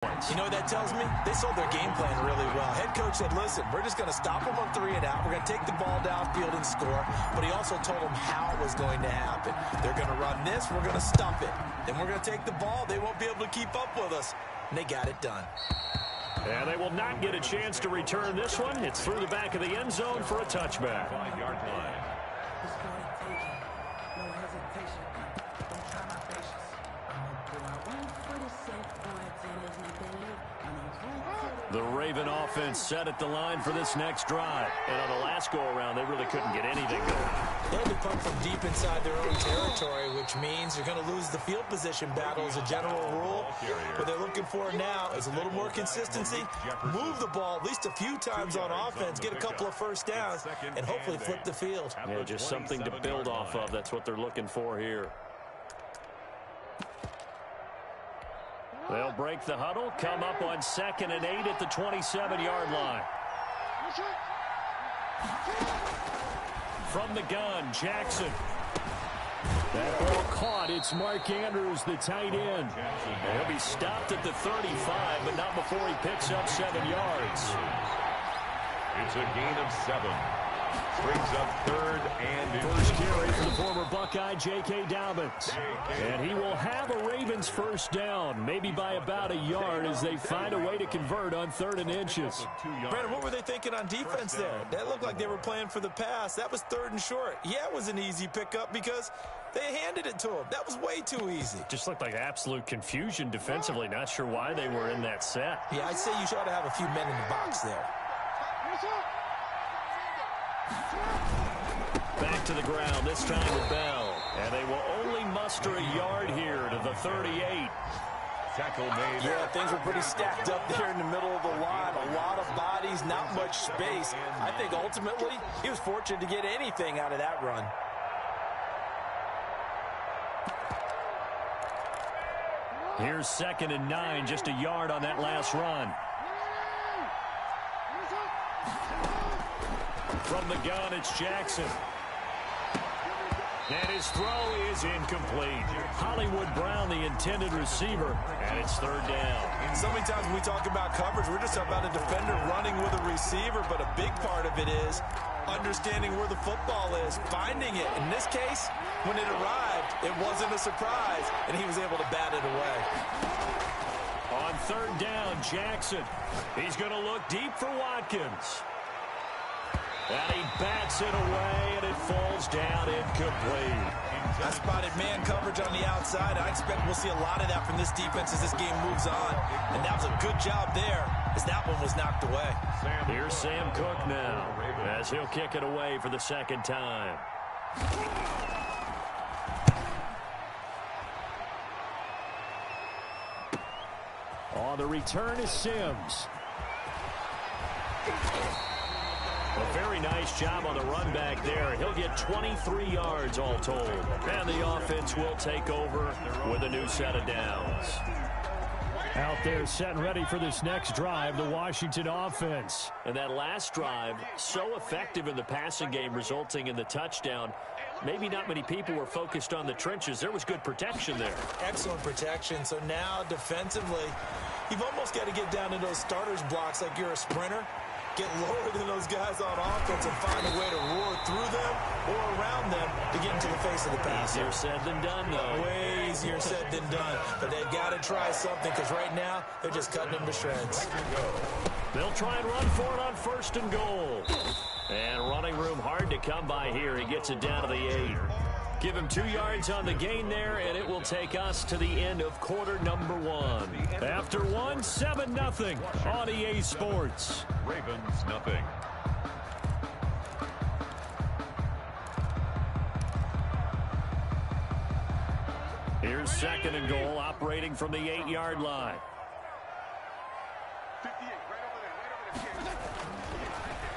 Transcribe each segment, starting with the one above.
You know what that tells me? They sold their game plan really well. Head coach said, listen, we're just going to stop them on 3 and out. We're going to take the ball downfield and score. But he also told them how it was going to happen. They're going to run this. We're going to stop it. Then we're going to take the ball. They won't be able to keep up with us. And they got it done. And they will not get a chance to return this one. It's through the back of the end zone for a touchback. 5-yard line. The Raven offense set at the line for this next drive. And on the last go-around, they really couldn't get anything going. They had to punt from deep inside their own territory, which means you're going to lose the field position battle as a general rule. What they're looking for now is a little more consistency, move the ball at least a few times on offense, get a couple of first downs, and hopefully flip the field. Yeah, just something to build off of. That's what they're looking for here. They'll break the huddle, come up on 2nd and 8 at the 27-yard line. From the gun, Jackson. That ball caught. It's Mark Andrews, the tight end. He'll be stopped at the 35, but not before he picks up 7 yards. It's a gain of 7. Brings up 3rd and First carry for the former Buckeye, J.K. Dobbins. And he will have a Ravens first down, maybe by about a yard as they find a way to convert on 3rd and inches. Brandon, what were they thinking on defense there? That looked like they were playing for the pass. That was 3rd and short. Yeah, it was an easy pickup because they handed it to him. That was way too easy. Just looked like absolute confusion defensively. Not sure why they were in that set. Yeah, I'd say you should have a few men in the box there. Back to the ground, this time with Bell. And they will only muster a yard here to the 38. tackle made. Yeah, things were pretty stacked up there in the middle of the line. A lot of bodies, not much space. I think ultimately he was fortunate to get anything out of that run. Here's 2nd and 9, just a yard on that last run. From the gun, it's Jackson. And his throw is incomplete. Hollywood Brown, the intended receiver, and it's 3rd down. So many times when we talk about coverage, we're just talking about a defender running with a receiver, but a big part of it is understanding where the football is, finding it. In this case, when it arrived, it wasn't a surprise, and he was able to bat it away. On 3rd down, Jackson. He's going to look deep for Watkins. And he bats it away, and it falls down incomplete. I spotted man coverage on the outside. I expect we'll see a lot of that from this defense as this game moves on. And that was a good job there as that one was knocked away. Here's Sam Cook now as he'll kick it away for the 2nd time. On the return is Sims. A very nice job on the run back there. He'll get 23 yards all told. And the offense will take over with a new set of downs. Out there set and ready for this next drive, the Washington offense. And that last drive, so effective in the passing game, resulting in the touchdown. Maybe not many people were focused on the trenches. There was good protection there. Excellent protection. So now defensively, you've almost got to get down to those starters blocks like you're a sprinter. Get lower than those guys on offense and find a way to roar through them or around them to get into the face of the pass. Easier said than done, though. Way easier said than done. But they've got to try something because right now they're just cutting them to shreds. They'll try and run for it on 1st and goal. And running room hard to come by here. He gets it down to the 8. Give him 2 yards on the gain there, and it will take us to the end of quarter number 1. After 1, 7-0 on EA Sports. Ravens nothing. Here's 2nd and goal, operating from the 8-yard line.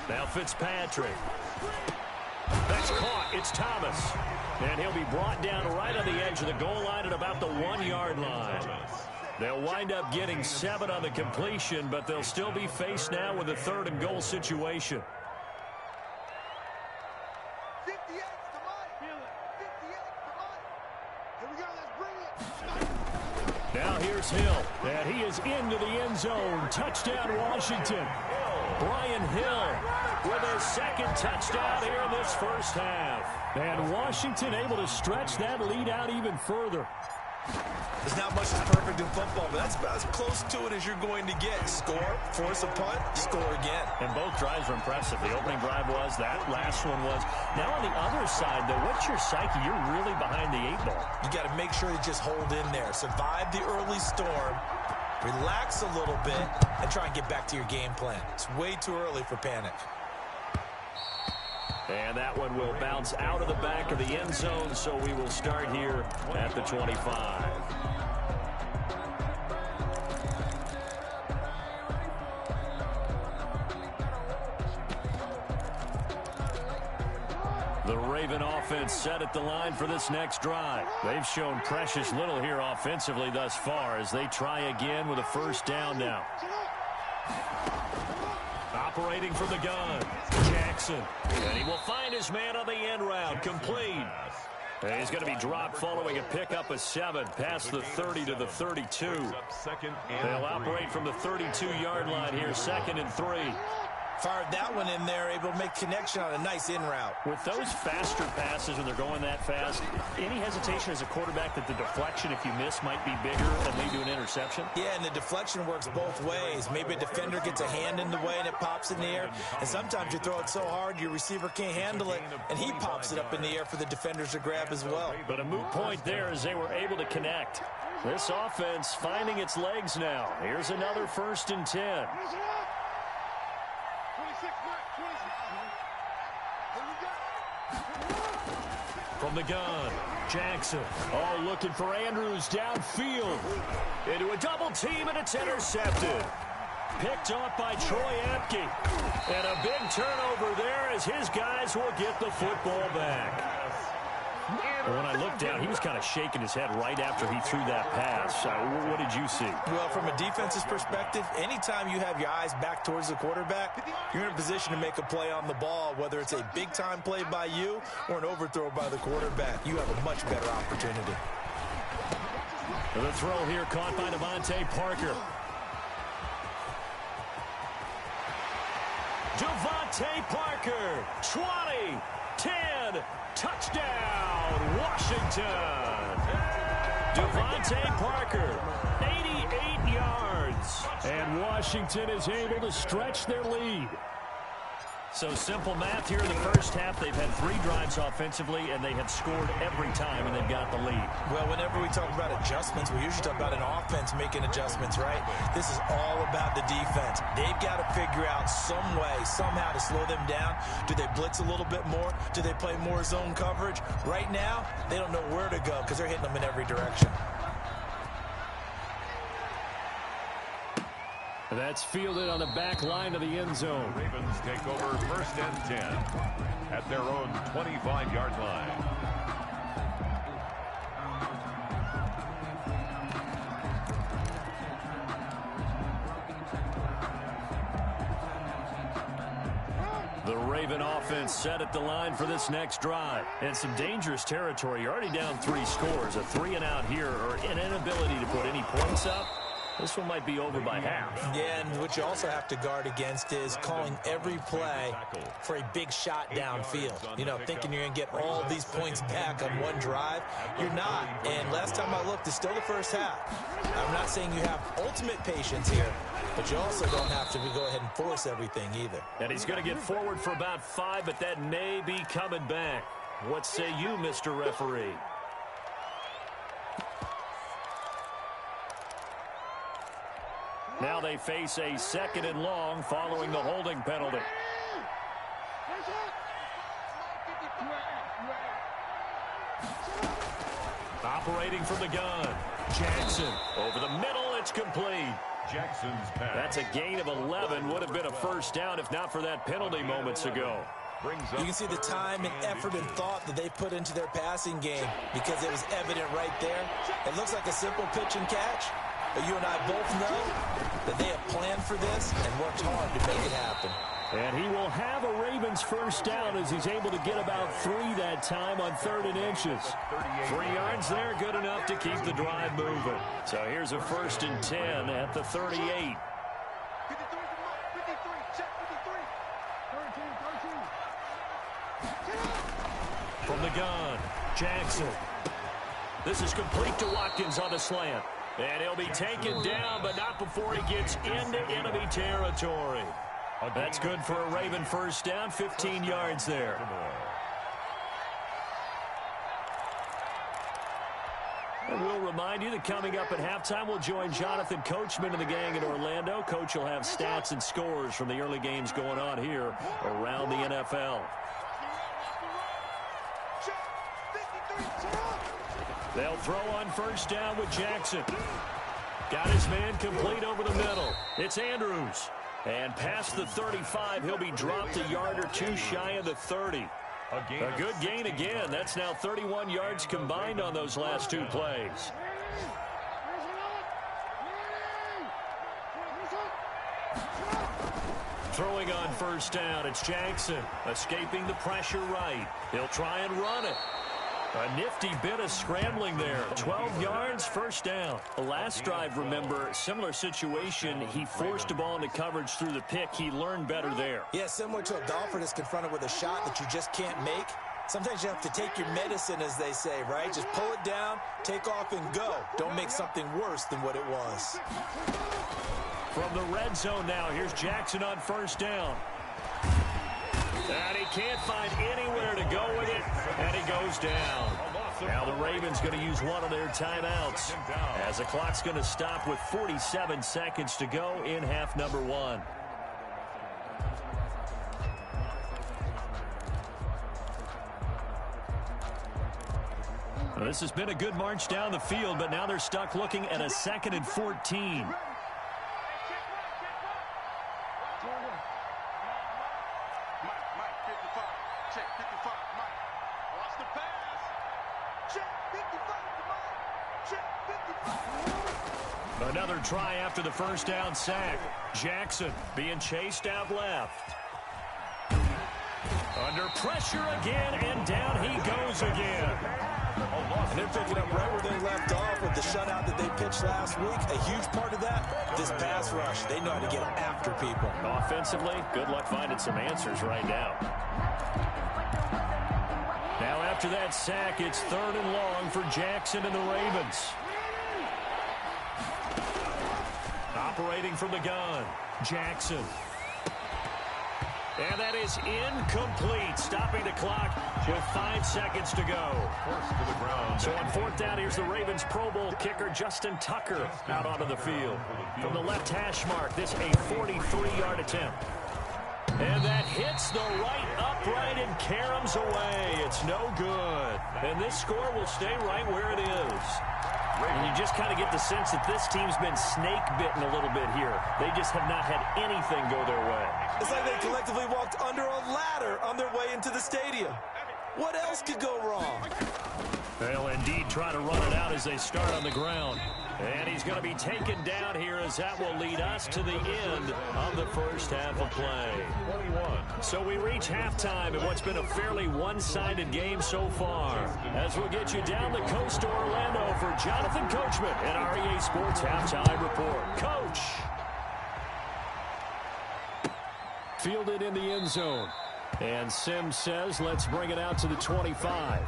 Now Fitzpatrick. That's caught. It's Thomas. And he'll be brought down right on the edge of the goal line at about the 1-yard line. They'll wind up getting 7 on the completion, but they'll still be faced now with a 3rd and goal situation. Now here's Here's Hill, and he is into the end zone. Touchdown, Washington. Brian Hill with his second touchdown here in this first half. And Washington able to stretch that lead out even further. There's not much that's perfect in football, but that's about as close to it as you're going to get. Score, force a punt, score again. And both drives were impressive. The opening drive was, that last one was. Now on the other side, though, what's your psyche? You're really behind the 8 ball. You got to make sure you just hold in there. Survive the early storm, relax a little bit, and try and get back to your game plan. It's way too early for panic. And that one will bounce out of the back of the end zone, so we will start here at the 25. The Raven offense set at the line for this next drive. They've shown precious little here offensively thus far as they try again with a first down now. Operating from the gun, Jackson. And he will find his man on the end route, complete. And he's going to be dropped following a pickup of 7 past the 30 to the 32. They'll operate from the 32-yard line here, 2nd and 3. Fired that one in there, able to make connection on a nice in route. With those faster passes when they're going that fast, any hesitation as a quarterback that the deflection, if you miss, might be bigger and lead to an interception? Yeah, and the deflection works both ways. Maybe a defender gets a hand in the way and it pops in the air. And sometimes you throw it so hard your receiver can't handle it, and he pops it up in the air for the defenders to grab as well. But a moot point there as they were able to connect. This offense finding its legs now. Here's another 1st and 10. From the gun, Jackson. Oh, looking for Andrews downfield. Into a double team, and it's intercepted. Picked off by Troy Apke. And a big turnover there as his guys will get the football back. And when I looked down, he was kind of shaking his head right after he threw that pass. What did you see? Well, from a defense's perspective, anytime you have your eyes back towards the quarterback, you're in a position to make a play on the ball, whether it's a big-time play by you or an overthrow by the quarterback. You have a much better opportunity. The throw here caught by Devontae Parker. Devontae Parker, 20, 10, touchdown, Washington. Devontae Parker, 88 yards. And Washington is able to stretch their lead. So simple math here in the first half. They've had 3 drives offensively, and they have scored every time, and they've got the lead. Well, whenever we talk about adjustments, we usually talk about an offense making adjustments, right? This is all about the defense. They've got to figure out some way, somehow to slow them down. Do they blitz a little bit more? Do they play more zone coverage? Right now, they don't know where to go because they're hitting them in every direction. That's fielded on the back line of the end zone. Ravens take over 1st and 10 at their own 25-yard line. The Raven offense set at the line for this next drive. And some dangerous territory. You're already down 3 scores. A 3 and out here, or an inability to put any points up. This one might be over by half. Yeah, and what you also have to guard against is calling every play for a big shot downfield. You know, thinking you're going to get all these points back on one drive. You're not. And last time I looked, it's still the first half. I'm not saying you have ultimate patience here, but you also don't have to go ahead and force everything either. And he's going to get forward for about 5, but that may be coming back. What say you, Mr. Referee? Now they face a 2nd and long following the holding penalty. Operating from the gun. Jackson over the middle. It's complete. Jackson's pass. That's a gain of 11. Would have been a first down if not for that penalty moments ago. You can see the time and effort and thought that they put into their passing game because it was evident right there. It looks like a simple pitch and catch, but you and I both know that they have planned for this and worked hard to make it happen. And he will have a Ravens first down as he's able to get about 3 that time on 3rd and inches. 3 yards there, good enough to keep the drive moving. So here's a 1st and 10 at the 38. From the gun, Jackson. This is complete to Watkins on the slant. And he'll be taken down, but not before he gets into enemy territory. That's good for a Raven first down, 15 yards there. And we'll remind you that coming up at halftime, we'll join Jonathan Coachman and the gang in Orlando. Coach will have stats and scores from the early games going on here around the NFL. They'll throw on first down with Jackson. Got his man complete over the middle. It's Andrews. And past the 35, he'll be dropped a yard or 2 shy of the 30. A good gain again. That's now 31 yards combined on those last 2 plays. Throwing on first down, it's Jackson. Escaping the pressure right. He'll try and run it. A nifty bit of scrambling there. 12 yards, first down. The last drive, remember, similar situation. He forced the ball into coverage through the pick. He learned better there. Yeah, similar to a golfer that's confronted with a shot that you just can't make. Sometimes you have to take your medicine, as they say, right? Just pull it down, take off, and go. Don't make something worse than what it was. From the red zone now, here's Jackson on first down. And he can't find anywhere to go with it, and he goes down. Now the Ravens going to use one of their timeouts as the clock's going to stop with 47 seconds to go in half number 1. Well, this has been a good march down the field, but now they're stuck looking at a 2nd and 14. Another try after the first down sack. Jackson being chased out left. Under pressure again, and down he goes again. And they're picking up right where they left off with the shutout that they pitched last week. A huge part of that, this pass rush. They know how to get after people. Offensively, good luck finding some answers right now. Now after that sack, it's 3rd and long for Jackson and the Ravens. Operating from the gun, Jackson. And that is incomplete, stopping the clock with 5 seconds to go. So on 4th down, here's the Ravens Pro Bowl kicker, Justin Tucker, out onto the field. From the left hash mark, this a 43-yard attempt. And that hits the right upright and caroms away. It's no good. And this score will stay right where it is. And you just kind of get the sense that this team's been snake-bitten a little bit here. They just have not had anything go their way. It's like they collectively walked under a ladder on their way into the stadium. What else could go wrong? They'll indeed try to run it out as they start on the ground. And he's going to be taken down here as that will lead us to the end of the first half of play. So we reach halftime in what's been a fairly one-sided game so far. As we'll get you down the coast to Orlando for Jonathan Coachman at our EA Sports Halftime Report. Coach! Fielded in the end zone. And Sims says, let's bring it out to the 25.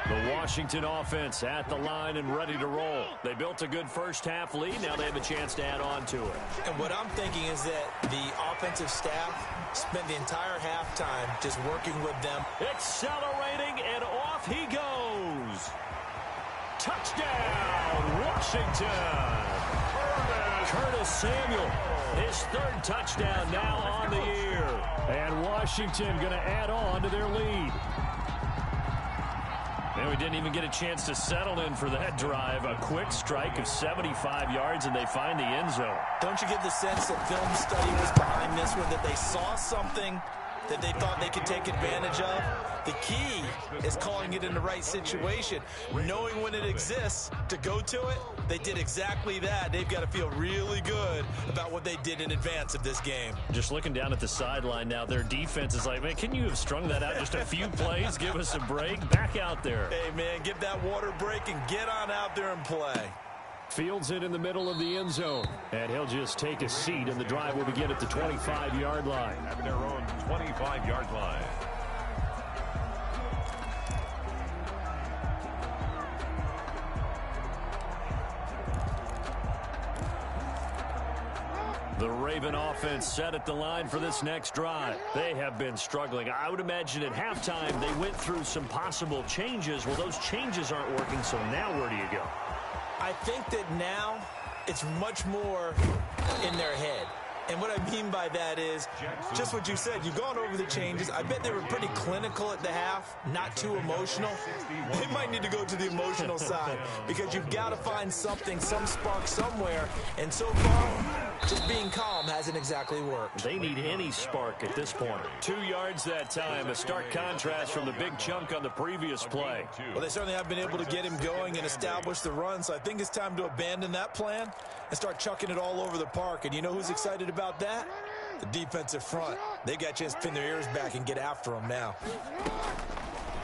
The Washington offense at the line and ready to roll. They built a good first half lead. Now they have a chance to add on to it. And what I'm thinking is that the offensive staff spent the entire halftime just working with them. Accelerating, and off he goes. Touchdown, Washington. Curtis Samuel, his 3rd touchdown now on the year. And Washington going to add on to their lead. And we didn't even get a chance to settle in for that drive. A quick strike of 75 yards, and they find the end zone. Don't you get the sense that film study was behind this one, that they saw something that they thought they could take advantage of. The key is calling it in the right situation, knowing when it exists to go to it. They did exactly that. They've got to feel really good about what they did in advance of this game. Just looking down at the sideline now, their defense is like, man, can you have strung that out just a few plays? Give us a break. Back out there. Hey, man, give that water break and get on out there and play. Fields it in the middle of the end zone. And he'll just take a seat, and the drive will begin at the 25-yard line. At their own 25-yard line. The Raven offense set at the line for this next drive. They have been struggling. I would imagine at halftime they went through some possible changes. Well, those changes aren't working, so now where do you go? I think that now it's much more in their head. And what I mean by that is just what you said. You've gone over the changes. I bet they were pretty clinical at the half, not too emotional. They might need to go to the emotional side because you've got to find something, some spark somewhere. And so far, just being calm hasn't exactly worked. They need any spark at this point. 2 yards that time, a stark contrast from the big chunk on the previous play. Well, they certainly have been able to get him going and establish the run, so I think it's time to abandon that plan and start chucking it all over the park. And you know who's excited about that? The defensive front. They got a chance to pin their ears back and get after him now.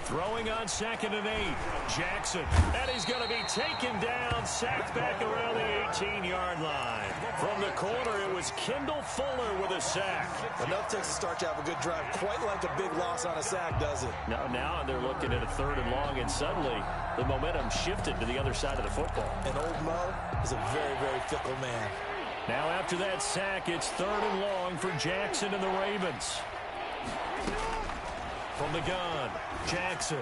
Throwing on 2nd and 8. Jackson. And he's going to be taken down, sacked back around the 18-yard line. From the corner, it was Kendall Fuller with a sack. Enough takes to start to have a good drive. Quite like a big loss on a sack, does it? Now they're looking at a 3rd and long, and suddenly the momentum shifted to the other side of the football. And old Mo is a very, very fickle man. Now after that sack, it's 3rd and long for Jackson and the Ravens. From the gun, Jackson.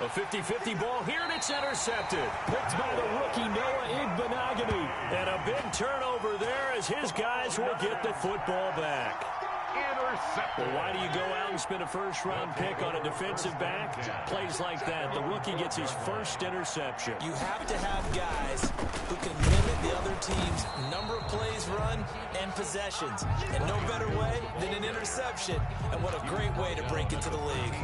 A 50-50 ball here, and it's intercepted. Picked by the rookie Noah Igbenogany. And a big turnover there as his guys will get the football back. Intercepted. Well, why do you go out and spend a first-round pick on a defensive back? Plays like that. The rookie gets his first interception. You have to have guys who can limit the other team's number of plays run and possessions. And no better way than an interception. And what a great way to break into the league.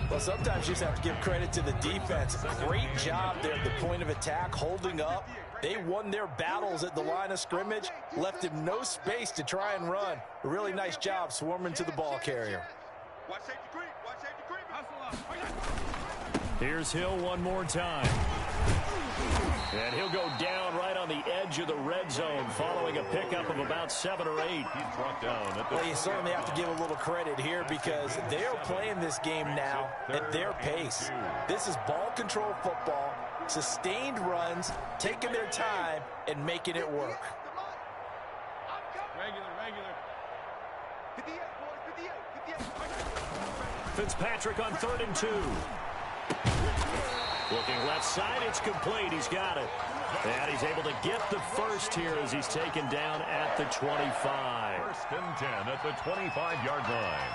Well, sometimes you just have to give credit to the defense. Great job there at the point of attack, holding up. They won their battles at the line of scrimmage, left him no space to try and run. A really nice job swarming to the ball carrier. Here's Hill one more time. And he'll go down right on the edge of the red zone following a pickup of about 7 or 8. He's brought down. Well, you certainly have to give a little credit here because they're playing this game now at their pace. This is ball control football, sustained runs, taking their time and making it work. Fitzpatrick on 3rd and 2. Looking left side, it's complete. He's got it. And he's able to get the first here as he's taken down at the 25. 1st and 10 at the 25-yard line.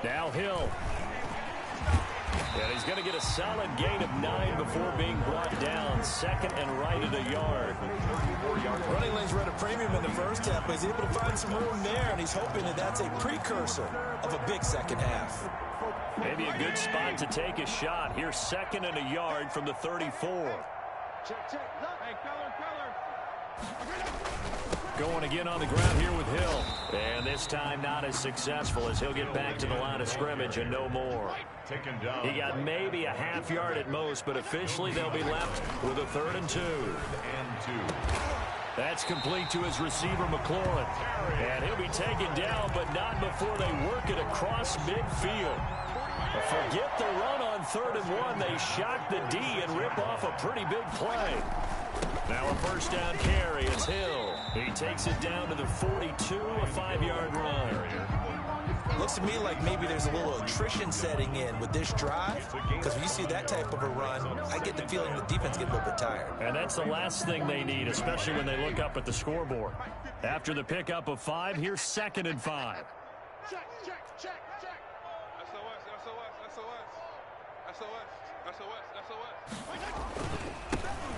Now Hill. And he's going to get a solid gain of 9 before being brought down. 2nd and right at a yard. Running lanes were at a premium in the first half, but he's able to find some room there, and he's hoping that that's a precursor of a big second half. Maybe a good spot to take a shot. Here's 2nd and a yard from the 34. Going again on the ground here with Hill. And this time not as successful as he'll get back to the line of scrimmage and no more. He got maybe a half yard at most, but officially they'll be left with a 3rd and 2. That's complete to his receiver, McLaurin. And he'll be taken down, but not before they work it across midfield. Forget the run on 3rd and 1. They shock the D and rip off a pretty big play. Now a 1st down carry. It's Hill. He takes it down to the 42, a 5-yard run. Looks to me like maybe there's a little attrition setting in with this drive, because when you see that type of a run, I get the feeling the defense gets a little bit tired. And that's the last thing they need, especially when they look up at the scoreboard. After the pickup of 5, here's 2nd and 5. Check. SOS.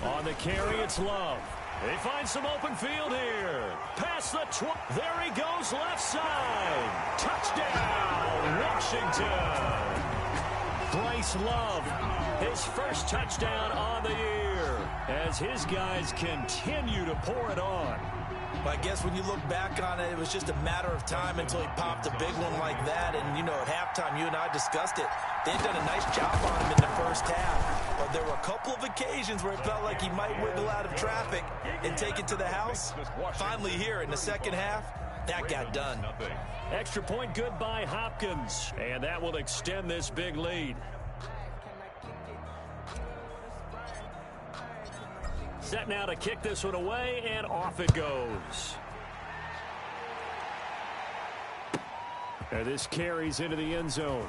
On the carry, it's Love. They find some open field here. Past the there he goes, left side. Touchdown, Washington. Bryce Love, his first touchdown on the year, as his guys continue to pour it on. I guess when you look back on it, it was just a matter of time until he popped a big one like that. And, you know, at halftime, you and I discussed it. They'd done a nice job on him in the first half. But there were a couple of occasions where it felt like he might wiggle out of traffic and take it to the house. Finally here in the second half, that got done. Extra point good by Hopkins. And that will extend this big lead. Set now to kick this one away, and off it goes. And this carries into the end zone.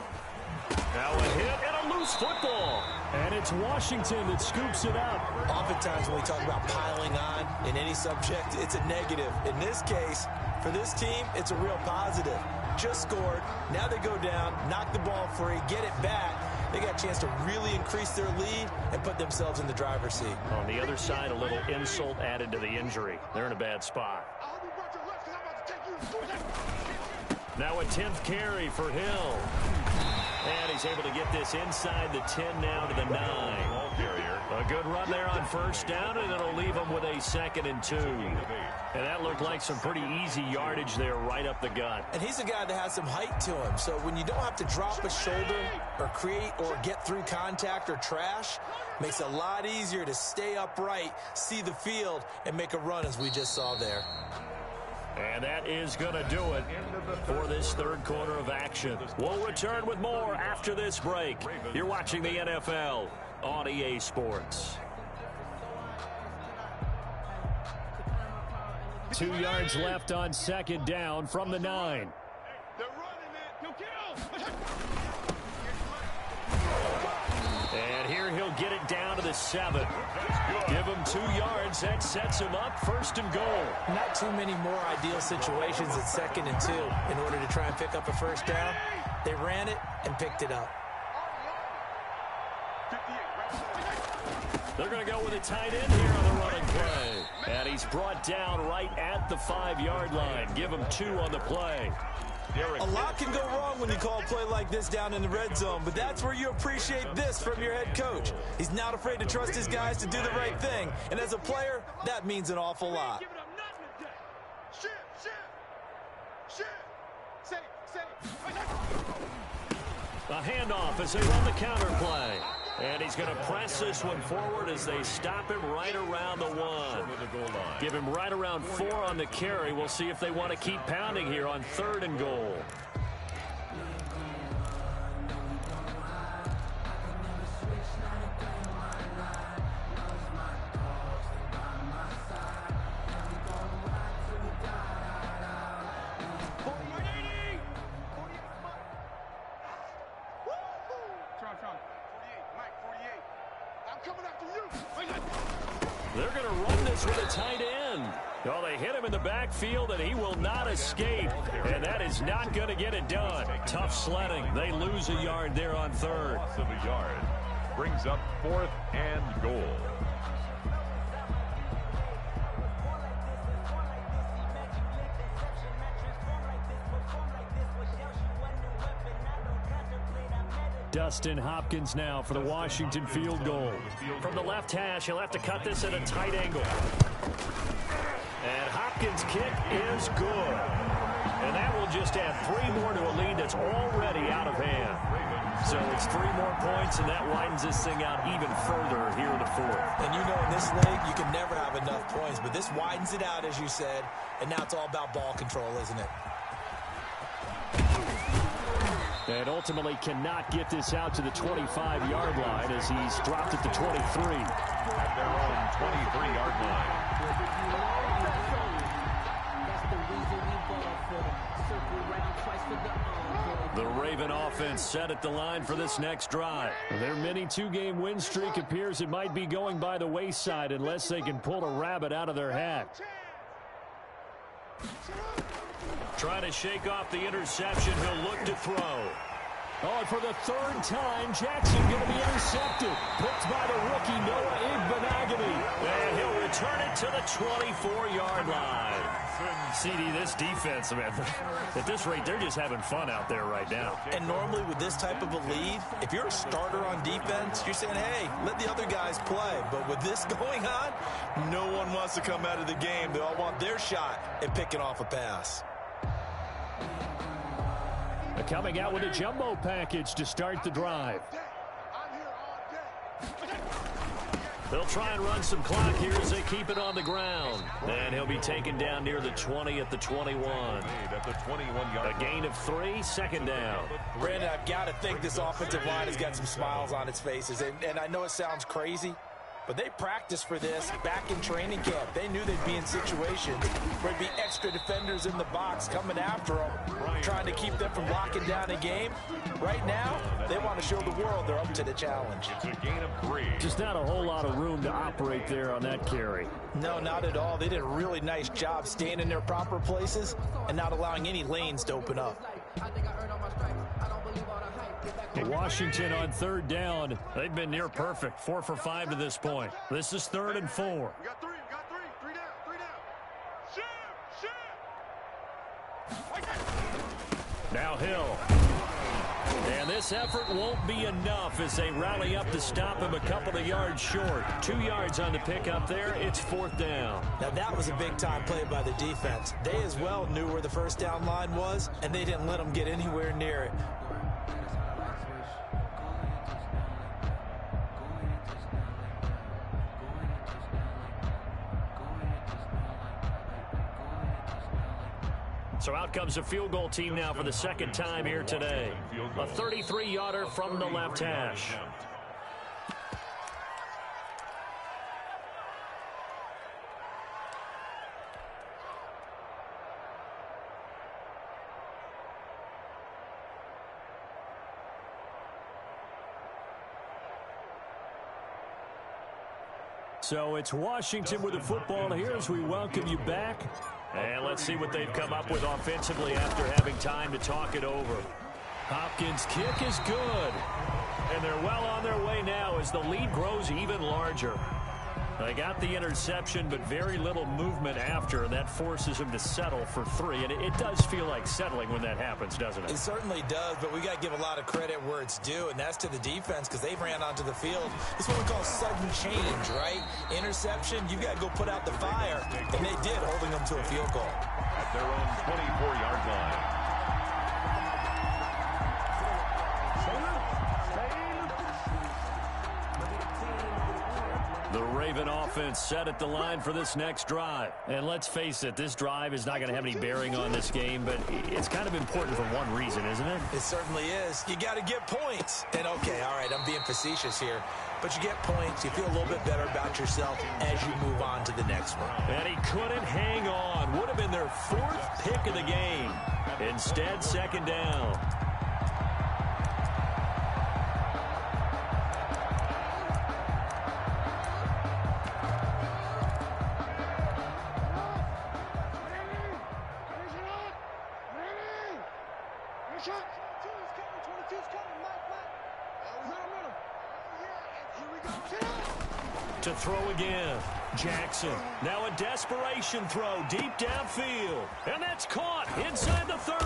Now a hit and a loose football. And it's Washington that scoops it up. Oftentimes when we talk about piling on in any subject, it's a negative. In this case, for this team, it's a real positive. Just scored. Now they go down, knock the ball free, get it back. They got a chance to really increase their lead and put themselves in the driver's seat. On the other side, a little insult added to the injury. They're in a bad spot. Now a 10th carry for Hill. And he's able to get this inside the 10 now to the 9. Ball carrier. A good run there on first down, and it'll leave him with a 2nd and 2. And that looked like some pretty easy yardage there right up the gut. And he's a guy that has some height to him. So when you don't have to drop a shoulder or create or get through contact or trash, makes it a lot easier to stay upright, see the field, and make a run as we just saw there. And that is going to do it for this third quarter of action. We'll return with more after this break. You're watching the NFL on EA Sports. 2 yards left on second down from the 9. And here he'll get it down to the 7. Give him 2 yards. That sets him up 1st and goal. Not too many more ideal situations at 2nd and 2 in order to try and pick up a first down. They ran it and picked it up. They're going to go with a tight end here on the running play. And he's brought down right at the 5-yard line. Give him 2 on the play. A lot can go wrong when you call a play like this down in the red zone, but that's where you appreciate this from your head coach. He's not afraid to trust his guys to do the right thing, and as a player, that means an awful lot. A handoff as they run the counter play. And he's going to press this one forward as they stop him right around the 1. Give him right around 4 on the carry. We'll see if they want to keep pounding here on 3rd and goal. They're going to run this with a tight end. Oh, they hit him in the backfield, and he will not escape. And that is not going to get it done. Tough sledding. They lose a yard there on 3rd. Loss of a yard. Brings up 4th and goal. Dustin Hopkins now for the Washington field goal. From the left hash, he'll have to cut this at a tight angle. And Hopkins' kick is good. And that will just add 3 more to a lead that's already out of hand. So it's 3 more points, and that widens this thing out even further here in the 4th. And you know in this league, you can never have enough points, but this widens it out, as you said, and now it's all about ball control, isn't it? And ultimately cannot get this out to the 25-yard line as he's dropped it to 23. At their own 23-yard line. The Raven offense set at the line for this next drive. Their mini 2-game win streak appears it might be going by the wayside unless they can pull a rabbit out of their hat. Trying to shake off the interception. He'll look to throw. Oh, and for the third time, Jackson going to be intercepted. Picked by the rookie, Noah Igbenogany. And he'll return it to the 24-yard line. CD, this defense, man, at this rate, they're just having fun out there right now. And normally with this type of a lead, if you're a starter on defense, you're saying, hey, let the other guys play. But with this going on, no one wants to come out of the game. They all want their shot at picking off a pass. Coming out with a jumbo package to start the drive. They'll try and run some clock here as they keep it on the ground. And he'll be taken down near the 20 at the 21. A gain of 3, second down. Brandon, I've got to think this offensive line has got some smiles on its faces. And I know it sounds crazy, but they practiced for this back in training camp. They knew they'd be in situations where there'd be extra defenders in the box coming after them, trying to keep them from locking down a game. Right now, they want to show the world they're up to the challenge. It's a gain of 3. Just not a whole lot of room to operate there on that carry. No, not at all. They did a really nice job staying in their proper places and not allowing any lanes to open up. Washington on third down. They've been near perfect. 4 for 5 to this point. This is 3rd and 4. We got 3. Three down. Now Hill. And this effort won't be enough as they rally up to stop him a couple of yards short. 2 yards on the pickup there. It's 4th down. Now that was a big-time play by the defense. They as well knew where the first down line was, and they didn't let them get anywhere near it. So out comes a field goal team now for the second time here today. A 33-yarder from the left hash. So it's Washington with the football here as we welcome you back. And let's see what they've come up with offensively after having time to talk it over. Hopkins' kick is good. And they're well on their way now as the lead grows even larger. They got the interception, but very little movement after, and that forces him to settle for 3. And it does feel like settling when that happens, doesn't it? It certainly does, but we got to give a lot of credit where it's due, and that's to the defense because they ran onto the field. It's what we call sudden change, right? Interception, you got to go put out the fire, and they did, holding them to a field goal. At their own 24-yard line. The Raven offense set at the line for this next drive. And let's face it, this drive is not going to have any bearing on this game, but it's kind of important for one reason, isn't it? It certainly is. You got to get points. And okay, all right, I'm being facetious here, but you get points, you feel a little bit better about yourself as you move on to the next one. And he couldn't hang on. Would have been their 4th pick of the game. Instead, second down. To throw again. Jackson. Now a desperation throw deep downfield. And that's caught inside the 30.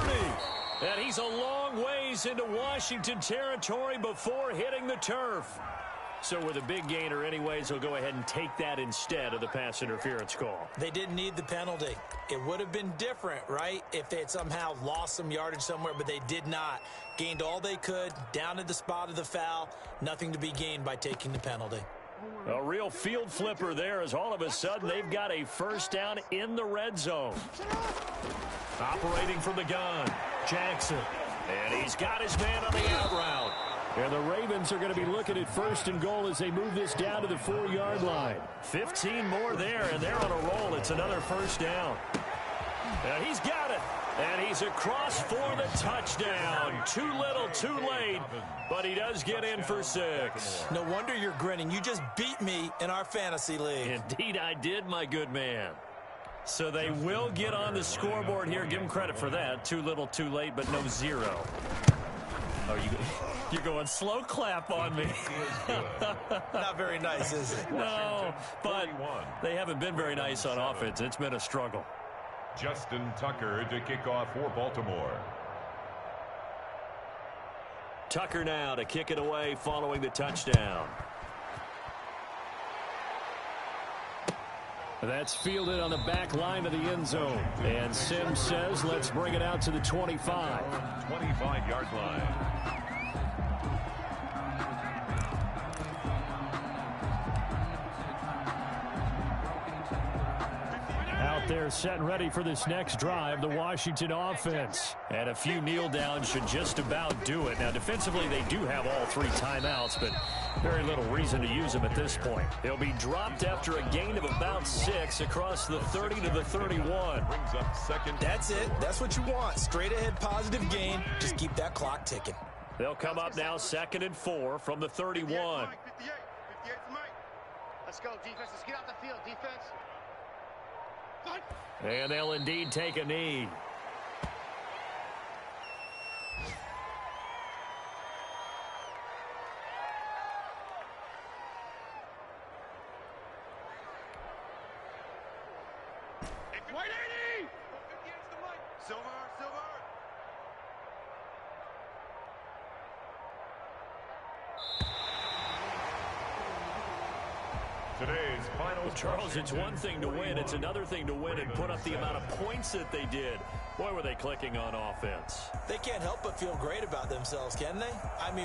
And he's a long ways into Washington territory before hitting the turf. So with a big gainer anyways, he'll go ahead and take that instead of the pass interference call. They didn't need the penalty. It would have been different, right, if they had somehow lost some yardage somewhere, but they did not. Gained all they could, down at the spot of the foul. Nothing to be gained by taking the penalty. A real field flipper there as all of a sudden they've got a first down in the red zone. Operating from the gun, Jackson. And he's got his man on the out route. And the Ravens are going to be looking at 1st and goal as they move this down to the 4-yard line. 15 more there, and they're on a roll. It's another first down. And he's got it. And he's across for the touchdown. Too little, too late, but he does get in for 6. No wonder you're grinning. You just beat me in our fantasy league. Indeed, I did, my good man. So they will get on the scoreboard here. Give them credit for that. Too little, too late, but no 0. Oh, you're going slow clap on me. Not very nice, is it? No, but they haven't been very nice on offense. It's been a struggle. Justin Tucker to kick off for Baltimore. Tucker now to kick it away following the touchdown. That's fielded on the back line of the end zone. And Sims says, let's bring it out to the 25. 25-yard line. Out there set and ready for this next drive, the Washington offense. And a few kneel downs should just about do it. Now, defensively, they do have all 3 timeouts, but very little reason to use them at this point. They'll be dropped after a gain of about 6 across the 30 to the 31. Brings up second. That's it. That's what you want. Straight ahead positive gain. Just keep that clock ticking. They'll come up now 2nd and 4 from the 31. 58 for Mike. Let's go, defense. Let's get out the field, defense. And they'll indeed take a knee. White 80! 58's the Mike. Silver. Today's final. Well, Charles, it's one thing to win. It's another thing to win and put up the amount of points that they did. Boy, were they clicking on offense. They can't help but feel great about themselves, can they? I mean,